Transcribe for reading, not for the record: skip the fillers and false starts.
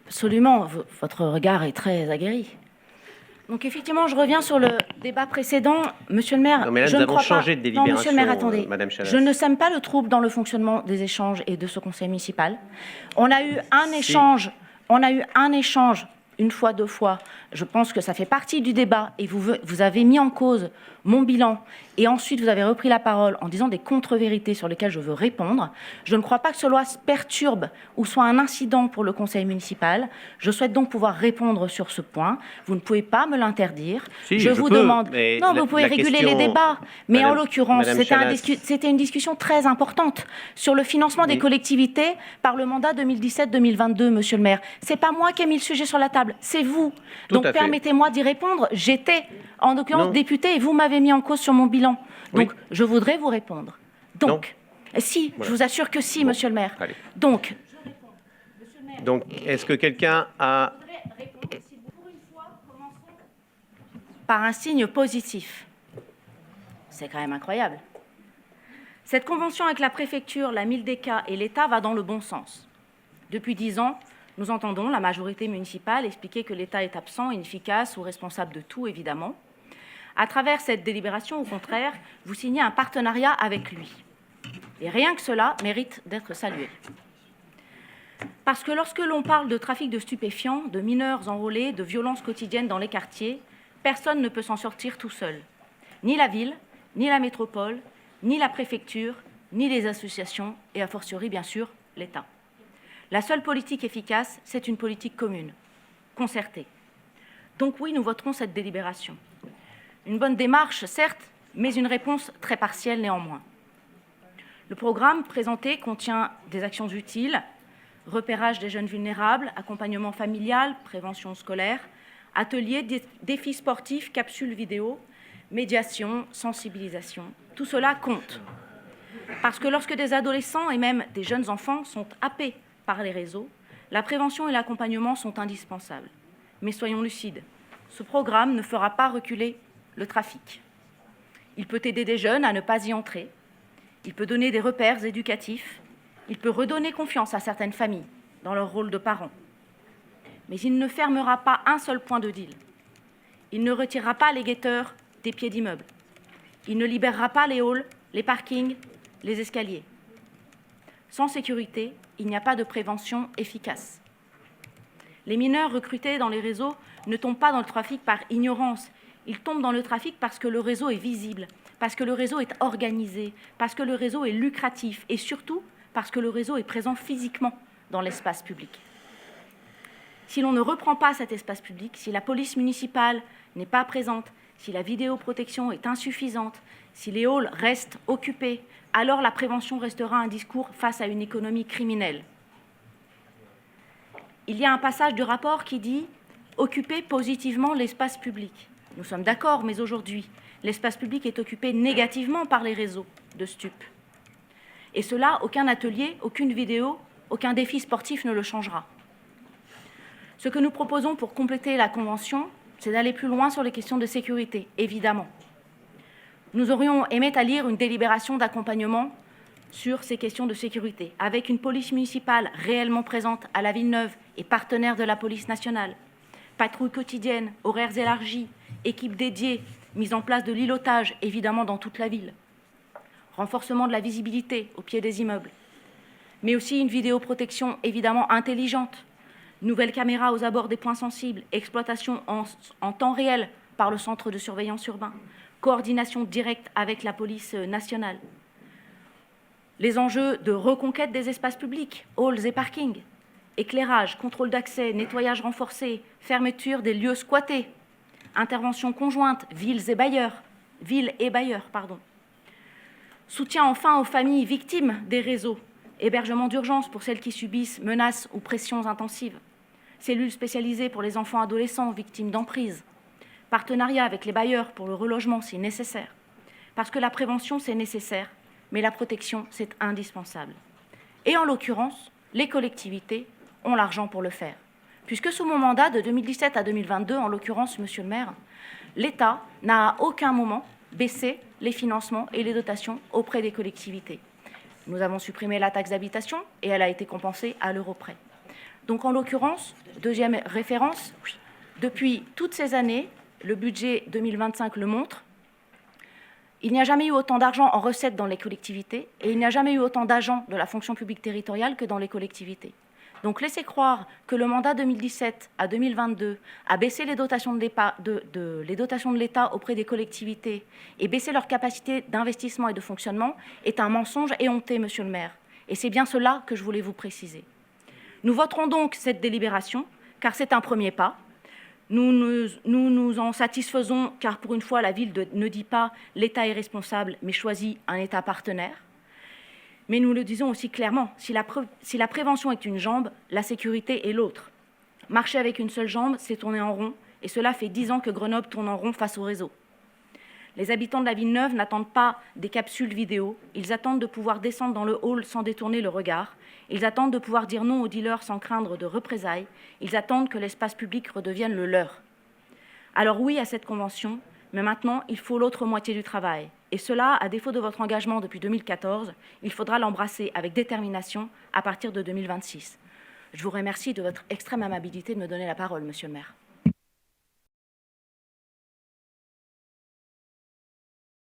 Absolument, votre regard est très aguerri. Donc effectivement, je reviens sur le débat précédent. Monsieur le maire, Non, mais là, je nous ne avons crois changé pas... de délibération, Non, monsieur le maire, attendez. Madame Chalas. Je ne sème pas le trouble dans le fonctionnement des échanges et de ce conseil municipal. On a eu un échange une fois, deux fois. Je pense que ça fait partie du débat et vous avez mis en cause mon bilan et ensuite vous avez repris la parole en disant des contre-vérités sur lesquelles je veux répondre. Je ne crois pas que cela perturbe ou soit un incident pour le conseil municipal. Je souhaite donc pouvoir répondre sur ce point. Vous ne pouvez pas me l'interdire. Si, je vous demande... Non, vous pouvez la réguler question... les débats. Mais Madame, en l'occurrence, c'était une discussion très importante sur le financement des collectivités par le mandat 2017-2022, monsieur le maire. C'est pas moi qui ai mis le sujet sur la table, c'est vous. Donc permettez-moi d'y répondre. J'étais, en l'occurrence, députée et vous m'avez mis en cause sur mon bilan. Donc, je voudrais vous répondre. Donc, si, voilà. Je vous assure que si, monsieur le maire. Allez. Donc, est-ce que quelqu'un a... Par un signe positif. C'est quand même incroyable. Cette convention avec la préfecture, la Mildeka et l'État va dans le bon sens. Depuis 10 ans, nous entendons la majorité municipale expliquer que l'État est absent, inefficace ou responsable de tout, évidemment. À travers cette délibération, au contraire, vous signez un partenariat avec lui. Et rien que cela mérite d'être salué. Parce que lorsque l'on parle de trafic de stupéfiants, de mineurs enrôlés, de violences quotidiennes dans les quartiers, personne ne peut s'en sortir tout seul. Ni la ville, ni la métropole, ni la préfecture, ni les associations, et a fortiori, bien sûr, l'État. La seule politique efficace, c'est une politique commune, concertée. Donc oui, nous voterons cette délibération. Une bonne démarche, certes, mais une réponse très partielle néanmoins. Le programme présenté contient des actions utiles, repérage des jeunes vulnérables, accompagnement familial, prévention scolaire, ateliers, défis sportifs, capsules vidéo, médiation, sensibilisation. Tout cela compte. Parce que lorsque des adolescents et même des jeunes enfants sont happés par les réseaux, la prévention et l'accompagnement sont indispensables. Mais soyons lucides, ce programme ne fera pas reculer le trafic. Il peut aider des jeunes à ne pas y entrer, il peut donner des repères éducatifs, il peut redonner confiance à certaines familles dans leur rôle de parents. Mais il ne fermera pas un seul point de deal. Il ne retirera pas les guetteurs des pieds d'immeubles. Il ne libérera pas les halls, les parkings, les escaliers. Sans sécurité, il n'y a pas de prévention efficace. Les mineurs recrutés dans les réseaux ne tombent pas dans le trafic par ignorance. Ils tombent dans le trafic parce que le réseau est visible, parce que le réseau est organisé, parce que le réseau est lucratif et surtout parce que le réseau est présent physiquement dans l'espace public. Si l'on ne reprend pas cet espace public, si la police municipale n'est pas présente, si la vidéoprotection est insuffisante, si les halls restent occupés, alors la prévention restera un discours face à une économie criminelle. Il y a un passage du rapport qui dit « occuper positivement l'espace public ». Nous sommes d'accord, mais aujourd'hui, l'espace public est occupé négativement par les réseaux de stupes. Et cela, aucun atelier, aucune vidéo, aucun défi sportif ne le changera. Ce que nous proposons pour compléter la Convention, c'est d'aller plus loin sur les questions de sécurité, évidemment. Nous aurions aimé à lire une délibération d'accompagnement sur ces questions de sécurité, avec une police municipale réellement présente à la Villeneuve et partenaire de la police nationale, patrouille quotidienne, horaires élargis, équipes dédiées, mise en place de l'îlotage, évidemment dans toute la ville, renforcement de la visibilité au pied des immeubles, mais aussi une vidéoprotection évidemment intelligente, nouvelles caméras aux abords des points sensibles, exploitation en temps réel par le centre de surveillance urbain, coordination directe avec la police nationale, les enjeux de reconquête des espaces publics, halls et parkings, éclairage, contrôle d'accès, nettoyage renforcé, fermeture des lieux squattés, intervention conjointe, villes et bailleurs, soutien enfin aux familles victimes des réseaux, hébergement d'urgence pour celles qui subissent menaces ou pressions intensives, cellules spécialisées pour les enfants adolescents victimes d'emprise, partenariat avec les bailleurs pour le relogement si nécessaire, parce que la prévention c'est nécessaire, mais la protection c'est indispensable. Et en l'occurrence, les collectivités ont l'argent pour le faire. Puisque sous mon mandat de 2017 à 2022, en l'occurrence, monsieur le maire, l'État n'a à aucun moment baissé les financements et les dotations auprès des collectivités. Nous avons supprimé la taxe d'habitation et elle a été compensée à l'euro près. Donc en l'occurrence, deuxième référence, depuis toutes ces années, le budget 2025 le montre, il n'y a jamais eu autant d'argent en recettes dans les collectivités et il n'y a jamais eu autant d'agents de la fonction publique territoriale que dans les collectivités. Donc laisser croire que le mandat 2017 à 2022 a baissé les dotations de l'État auprès des collectivités et baissé leur capacité d'investissement et de fonctionnement est un mensonge éhonté, Monsieur le maire. Et c'est bien cela que je voulais vous préciser. Nous voterons donc cette délibération, car c'est un premier pas. Nous nous en satisfaisons, car pour une fois, la ville ne dit pas « l'État est responsable », mais choisit un État partenaire. Mais nous le disons aussi clairement, si la prévention est une jambe, la sécurité est l'autre. Marcher avec une seule jambe, c'est tourner en rond, et cela fait 10 ans que Grenoble tourne en rond face au réseau. Les habitants de la Villeneuve n'attendent pas des capsules vidéo, ils attendent de pouvoir descendre dans le hall sans détourner le regard, ils attendent de pouvoir dire non aux dealers sans craindre de représailles, ils attendent que l'espace public redevienne le leur. Alors oui à cette convention, mais maintenant il faut l'autre moitié du travail. Et cela, à défaut de votre engagement depuis 2014, il faudra l'embrasser avec détermination à partir de 2026. Je vous remercie de votre extrême amabilité de me donner la parole, Monsieur le maire.